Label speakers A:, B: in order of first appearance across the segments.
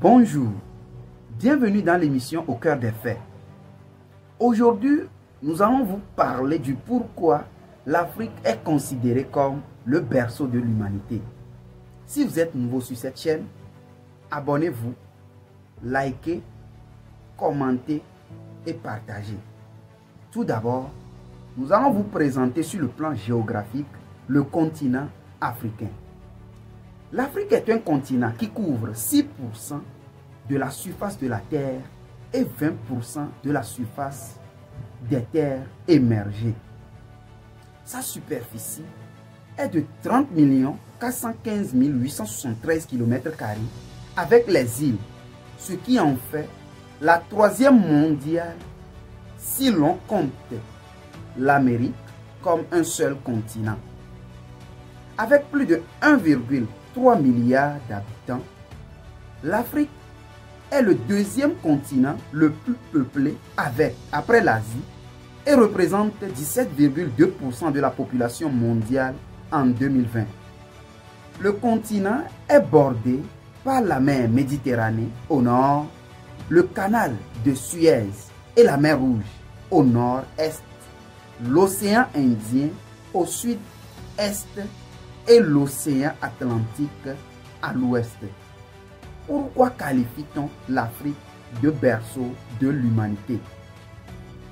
A: Bonjour, bienvenue dans l'émission Au cœur des faits. Aujourd'hui, nous allons vous parler du pourquoi l'Afrique est considérée comme le berceau de l'humanité. Si vous êtes nouveau sur cette chaîne, abonnez-vous, likez, commentez et partagez. Tout d'abord, nous allons vous présenter sur le plan géographique le continent africain. L'Afrique est un continent qui couvre 6% de la surface de la Terre et 20% de la surface des terres émergées. Sa superficie est de 30 415 873 km² avec les îles, ce qui en fait la troisième mondiale si l'on compte l'Amérique comme un seul continent. Avec plus de 1,3 milliard d'habitants, l'Afrique est le deuxième continent le plus peuplé après l'Asie et représente 17,2% de la population mondiale en 2020. Le continent est bordé par la mer Méditerranée au nord, le canal de Suez et la mer Rouge au nord-est, l'océan Indien au sud-est et l'océan Atlantique à l'ouest. Pourquoi qualifie-t-on l'Afrique de berceau de l'humanité?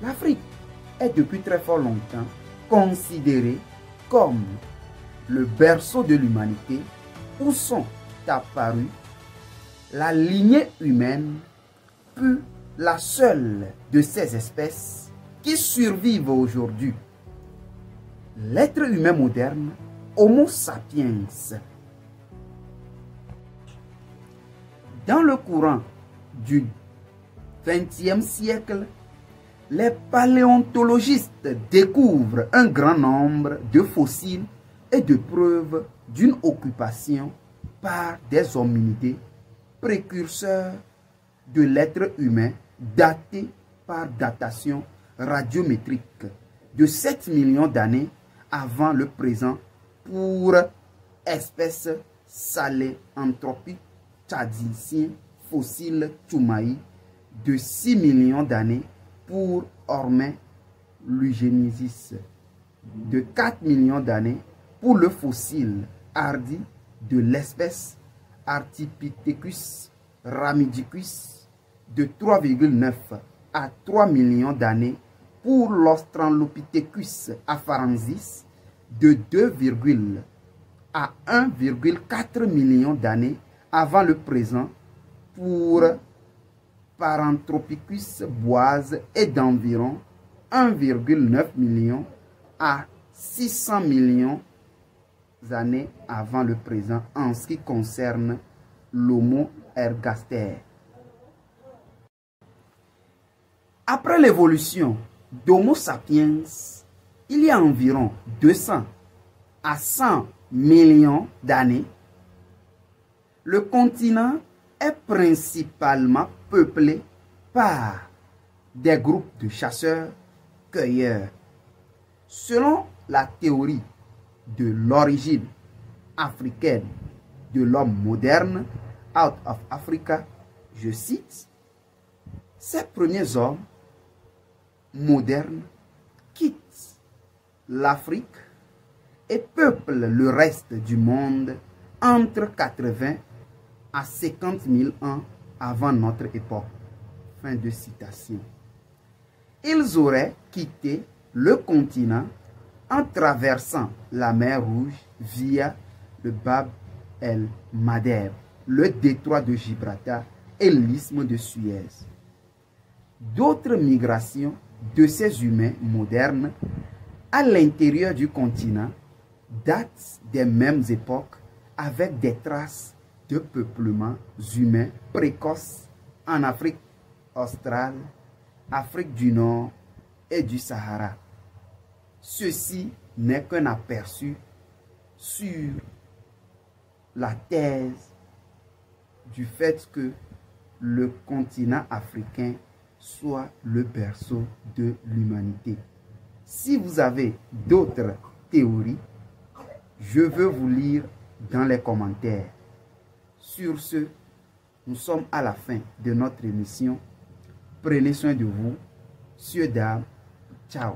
A: L'Afrique est depuis très fort longtemps considérée comme le berceau de l'humanité où sont apparues la lignée humaine, puis la seule de ces espèces qui survivent aujourd'hui. L'être humain moderne, Homo sapiens. Dans le courant du XXe siècle, les paléontologistes découvrent un grand nombre de fossiles et de preuves d'une occupation par des hominidés précurseurs de l'être humain datés par datation radiométrique de 7 millions d'années avant le présent pour espèces saléanthropiques tchadiciens fossiles Toumaï de 6 millions d'années pour Hormain lugenesis, de 4 millions d'années pour le fossile hardi de l'espèce Artipithecus ramidicus, de 3,9 à 3 millions d'années pour l'Australopithecus afarensis, de 2, à 1,4 millions d'années avant le présent pour Paranthropicus boise et d'environ 1,9 million à 600 millions d'années avant le présent en ce qui concerne l'Homo ergaster. Après l'évolution d'Homo sapiens, il y a environ 200 à 100 millions d'années, le continent est principalement peuplé par des groupes de chasseurs-cueilleurs. Selon la théorie de l'origine africaine de l'homme moderne, Out of Africa, je cite, ces premiers hommes modernes quittent l'Afrique et peuplent le reste du monde entre 80 à 50 000 ans avant notre époque. Fin de citation. Ils auraient quitté le continent en traversant la mer Rouge via le Bab el-Mandeb, le détroit de Gibraltar et l'isthme de Suez. D'autres migrations de ces humains modernes à l'intérieur du continent datent des mêmes époques avec des traces de peuplements humains précoces en Afrique australe, Afrique du Nord et du Sahara. Ceci n'est qu'un aperçu sur la thèse du fait que le continent africain soit le berceau de l'humanité. Si vous avez d'autres théories, je veux vous lire dans les commentaires. Sur ce, nous sommes à la fin de notre émission. Prenez soin de vous. Cieux d'âme. Ciao.